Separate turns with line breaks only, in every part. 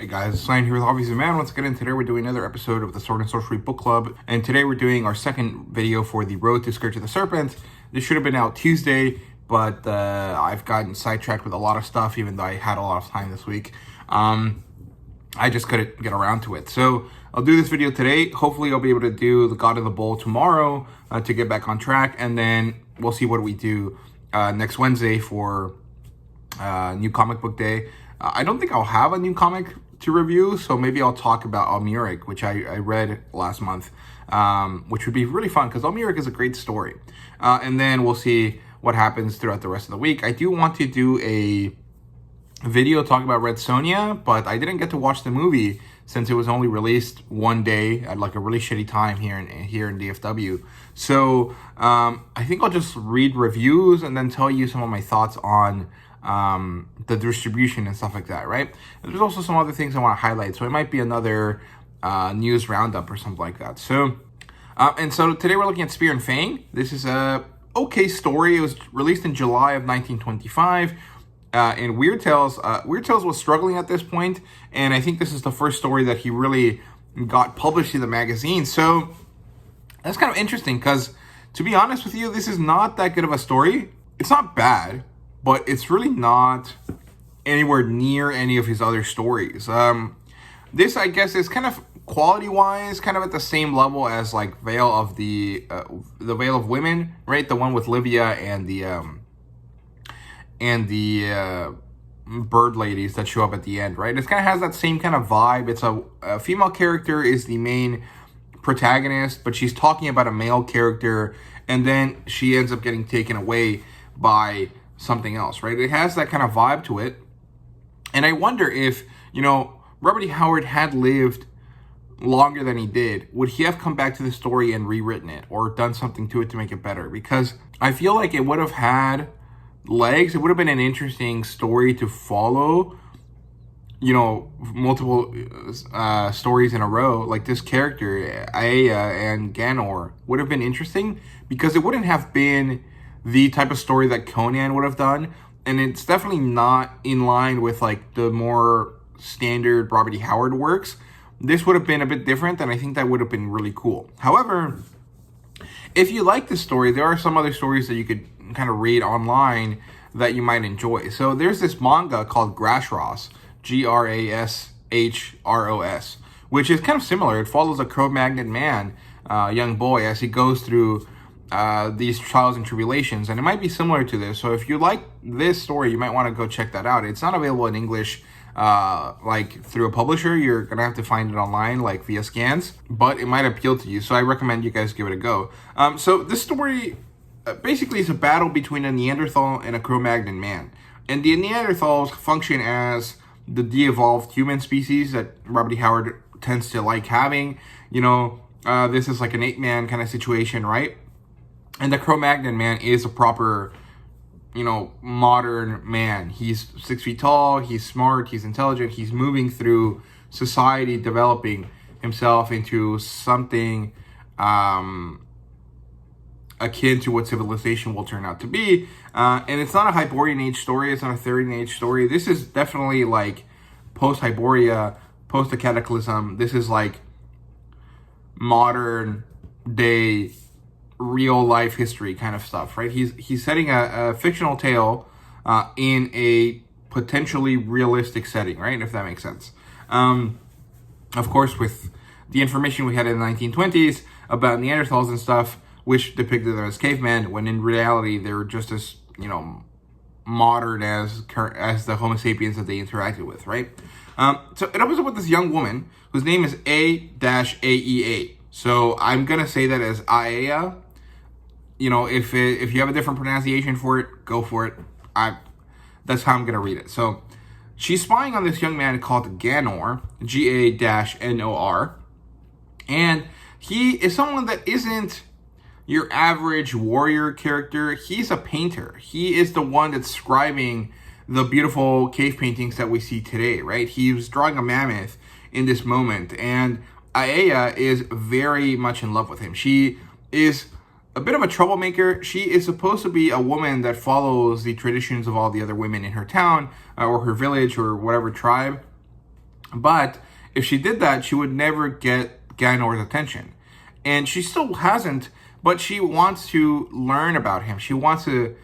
Hey guys, it's Ryan here with Hobbies of Man. Once again, today we're doing another episode of the Sword and Sorcery Book Club, and today we're doing our second video for the Road to Scourge of the Serpent. This should have been out Tuesday, but I've gotten sidetracked with a lot of stuff, even though I had a lot of time this week. I just couldn't get around to it. So I'll do this video today. Hopefully I'll be able to do the God of the Bowl tomorrow to get back on track, and then we'll see what we do next Wednesday for New Comic Book Day. I don't think I'll have a new comic to review, so maybe I'll talk about Almuric, which I read last month, which would be really fun because Almuric is a great story. And then we'll see what happens throughout the rest of the week. I do want to do a video talking about Red Sonja, but I didn't get to watch the movie since it was only released one day at like a really shitty time here in DFW. So I think I'll just read reviews and then tell you some of my thoughts on the distribution and stuff like that, right? And there's also some other things I want to highlight, so it might be another news roundup or something like that. So so today we're looking at Spear and Fang. This is a okay story. It was released in July of 1925 in Weird Tales. Weird Tales was struggling at this point, and I think this is the first story that he really got published in the magazine. So that's kind of interesting because, to be honest with you, this is not that good of a story. It's not bad, but it's really not anywhere near any of his other stories. This, I guess, is kind of quality-wise, kind of at the same level as like Veil of the Veil of Women, right? The one with Livia and the bird ladies that show up at the end, right? It kind of has that same kind of vibe. It's a female character is the main protagonist, but she's talking about a male character, and then she ends up getting taken away by something else, right? It has that kind of vibe to it. And I wonder if, Robert E. Howard had lived longer than he did, would he have come back to the story and rewritten it or done something to it to make it better? Because I feel like it would have had legs. It would have been an interesting story to follow, multiple stories in a row. Like this character, Aya and Ganor, would have been interesting because it wouldn't have been the type of story that Conan would have done, and it's definitely not in line with like the more standard Robert E. Howard works. This would have been a bit different, and I think that would have been really cool. However, if you like this story, there are some other stories that you could kind of read online that you might enjoy. So there's this manga called Grashros, Grashros, which is kind of similar. It follows a Cro-Magnon man, young boy, as he goes through these trials and tribulations, and it might be similar to this. So if you like this story, you might want to go check that out. It's not available in English like through a publisher. You're gonna have to find it online, like via scans, but it might appeal to you, so I recommend you guys give it a go. So this story basically is a battle between a Neanderthal and a Cro-Magnon man, and the Neanderthals function as the de-evolved human species that Robert E. Howard tends to like having. This is like an ape-man kind of situation, right? And the Cro-Magnon man is a proper, modern man. He's 6 feet tall, he's smart, he's intelligent, he's moving through society, developing himself into something akin to what civilization will turn out to be. And it's not a Hyborian Age story, it's not a Therian Age story. This is definitely like post-Hyboria, post-Cataclysm. This is like modern day real life history kind of stuff, right? He's setting a fictional tale in a potentially realistic setting, right? If that makes sense. Of course, with the information we had in the 1920s about Neanderthals and stuff, which depicted them as cavemen, when in reality they were just as modern as the Homo sapiens that they interacted with, right? So it opens up with this young woman whose name is A-Aea. So I'm gonna say that as Aea. If you have a different pronunciation for it, go for it. That's how I'm going to read it. So she's spying on this young man called Ganor, G-A-N-O-R. And he is someone that isn't your average warrior character. He's a painter. He is the one that's scribing the beautiful cave paintings that we see today, right? He was drawing a mammoth in this moment. And Aya is very much in love with him. She is a bit of a troublemaker. She is supposed to be a woman that follows the traditions of all the other women in her town or her village or whatever tribe. But if she did that, she would never get Ganor's attention. And she still hasn't, but she wants to learn about him. She wants to,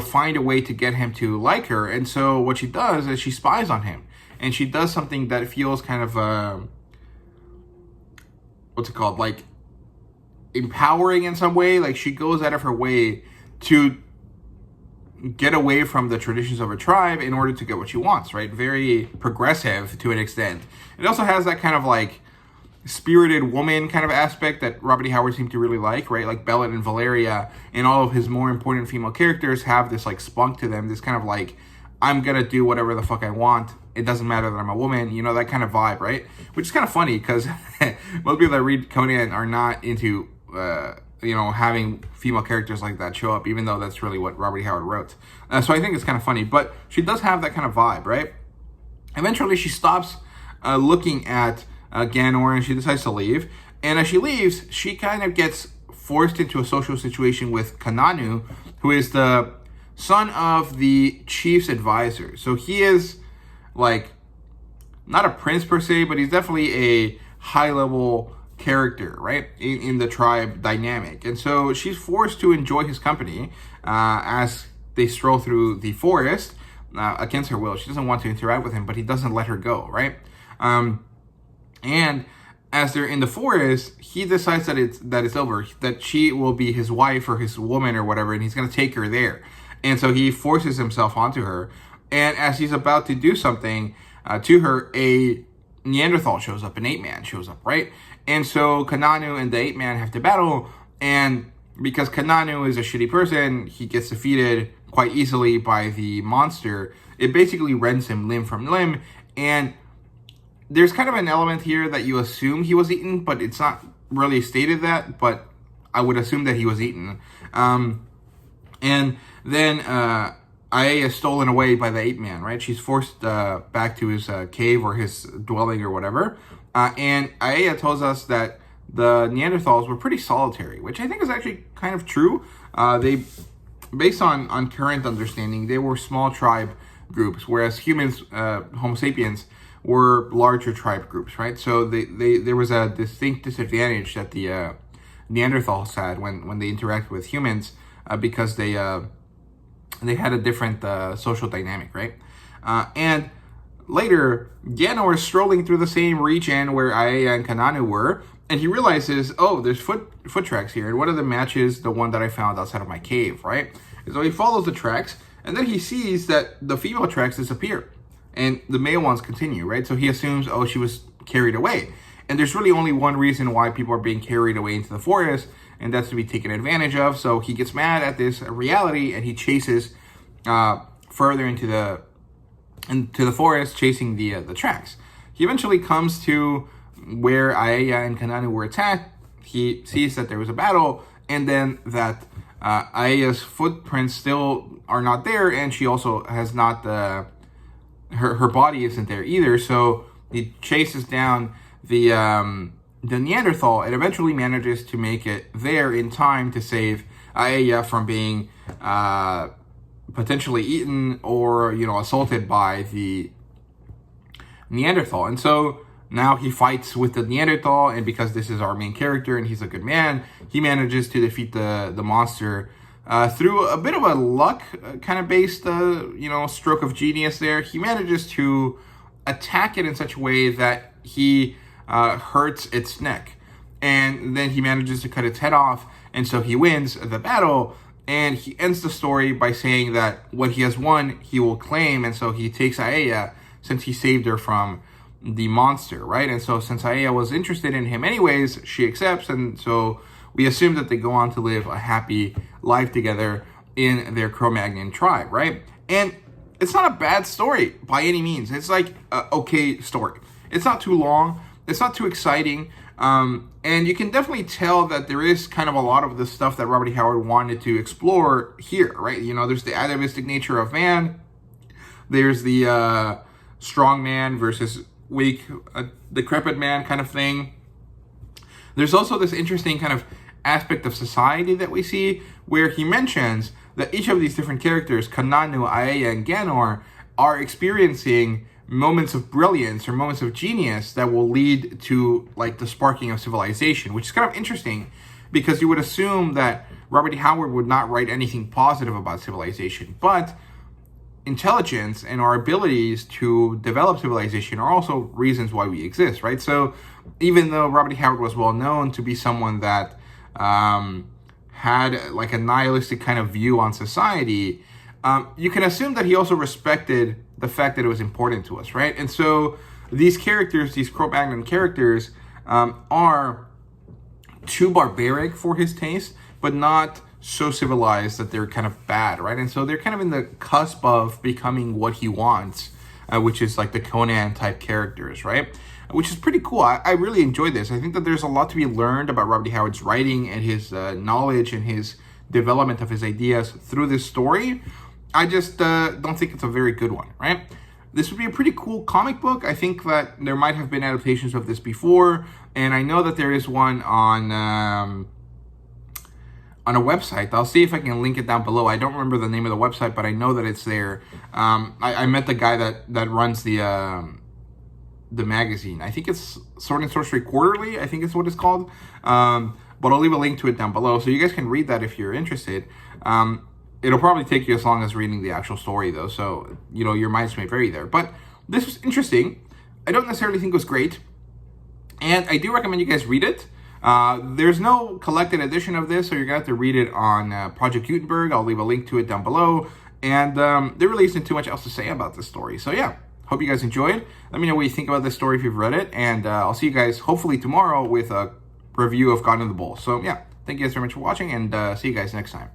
find a way to get him to like her. And so what she does is she spies on him. And she does something that feels kind of, what's it called? Like, empowering in some way. Like, she goes out of her way to get away from the traditions of her tribe in order to get what she wants, right? Very progressive to an extent. It also has that kind of like spirited woman kind of aspect that Robert E. Howard seemed to really like, right? Like Bellet and Valeria and all of his more important female characters have this like spunk to them, this kind of like, I'm gonna do whatever the fuck I want. It doesn't matter that I'm a woman, that kind of vibe, right? Which is kind of funny because most people that read Conan are not into, having female characters like that show up, even though that's really what Robert E. Howard wrote. So I think it's kind of funny, but she does have that kind of vibe, right? Eventually she stops looking at Ganor and she decides to leave. And as she leaves, she kind of gets forced into a social situation with Kananu, who is the son of the chief's advisor. So he is like, not a prince per se, but he's definitely a high-level character, right, in the tribe dynamic. And so she's forced to enjoy his company as they stroll through the forest against her will. She doesn't want to interact with him, but he doesn't let her go, right? And as they're in the forest, he decides that it's over, that she will be his wife or his woman or whatever, and he's going to take her there. And so he forces himself onto her. And as he's about to do something to her, a Neanderthal shows up, an ape-man shows up, right? And so Kananu and the ape-man have to battle, and because Kananu is a shitty person, he gets defeated quite easily by the monster. It basically rends him limb from limb, and there's kind of an element here that you assume he was eaten, but it's not really stated that, but I would assume that he was eaten. And then Aya is stolen away by the ape-man, right? She's forced back to his cave or his dwelling or whatever. And Aya tells us that the Neanderthals were pretty solitary, which I think is actually kind of true. They, based on current understanding, they were small tribe groups, whereas humans, Homo sapiens, were larger tribe groups, right? So there was a distinct disadvantage that the Neanderthals had when they interacted with humans because they had a different social dynamic, right? And later, Ganor is strolling through the same region where Aya and Kananu were, and he realizes, oh, there's foot tracks here, and one of them matches the one that I found outside of my cave, right? And so he follows the tracks, and then he sees that the female tracks disappear, and the male ones continue, right? So he assumes, oh, she was carried away. And there's really only one reason why people are being carried away into the forest, and that's to be taken advantage of. So he gets mad at this reality, and he chases further into the forest, chasing the tracks. He eventually comes to where Aya and Kananu were attacked. He sees that there was a battle, and then that Aya's footprints still are not there, and she also has not her body isn't there either. So he chases down the Neanderthal and eventually manages to make it there in time to save Aya from being potentially eaten or, assaulted by the Neanderthal. And so now he fights with the Neanderthal, and because this is our main character and he's a good man, he manages to defeat the monster through a bit of a luck kind of based, stroke of genius there. He manages to attack it in such a way that he hurts its neck. And then he manages to cut its head off, and so he wins the battle. And he ends the story by saying that what he has won, he will claim. And so he takes Aya, since he saved her from the monster, right? And so since Aya was interested in him anyways, she accepts. And so we assume that they go on to live a happy life together in their Cro-Magnon tribe, right? And it's not a bad story by any means. It's like an okay story. It's not too long. It's not too exciting. And you can definitely tell that there is kind of a lot of the stuff that Robert E. Howard wanted to explore here, right? There's the atavistic nature of man. There's the strong man versus weak, decrepit man kind of thing. There's also this interesting kind of aspect of society that we see where he mentions that each of these different characters, Kananu, Aya, and Ganor, are experiencing moments of brilliance or moments of genius that will lead to like the sparking of civilization, which is kind of interesting because you would assume that Robert E. Howard would not write anything positive about civilization, but intelligence and our abilities to develop civilization are also reasons why we exist, right? So even though Robert E. Howard was well known to be someone that had like a nihilistic kind of view on society, you can assume that he also respected the fact that it was important to us, right? And so these characters, these Cro-Magnon characters, are too barbaric for his taste, but not so civilized that they're kind of bad, right? And so they're kind of in the cusp of becoming what he wants, which is like the Conan type characters, right? Which is pretty cool. I really enjoyed this. I think that there's a lot to be learned about Robert E. Howard's writing and his knowledge and his development of his ideas through this story. I just don't think it's a very good one, right? This would be a pretty cool comic book. I think that there might have been adaptations of this before, and I know that there is one on a website. I'll see if I can link it down below. I don't remember the name of the website, but I know that it's there. I met the guy that runs the magazine. I think it's Sword and Sorcery Quarterly. I think it's what it's called. But I'll leave a link to it down below, so you guys can read that if you're interested. It'll probably take you as long as reading the actual story, though, so, you know, your minds may vary there. But this was interesting. I don't necessarily think it was great, and I do recommend you guys read it. There's no collected edition of this, so you're going to have to read it on Project Gutenberg. I'll leave a link to it down below, and there really isn't too much else to say about this story. So, yeah, hope you guys enjoyed. Let me know what you think about this story if you've read it, and I'll see you guys hopefully tomorrow with a review of God in the Bowl. So, yeah, thank you guys very much for watching, and see you guys next time.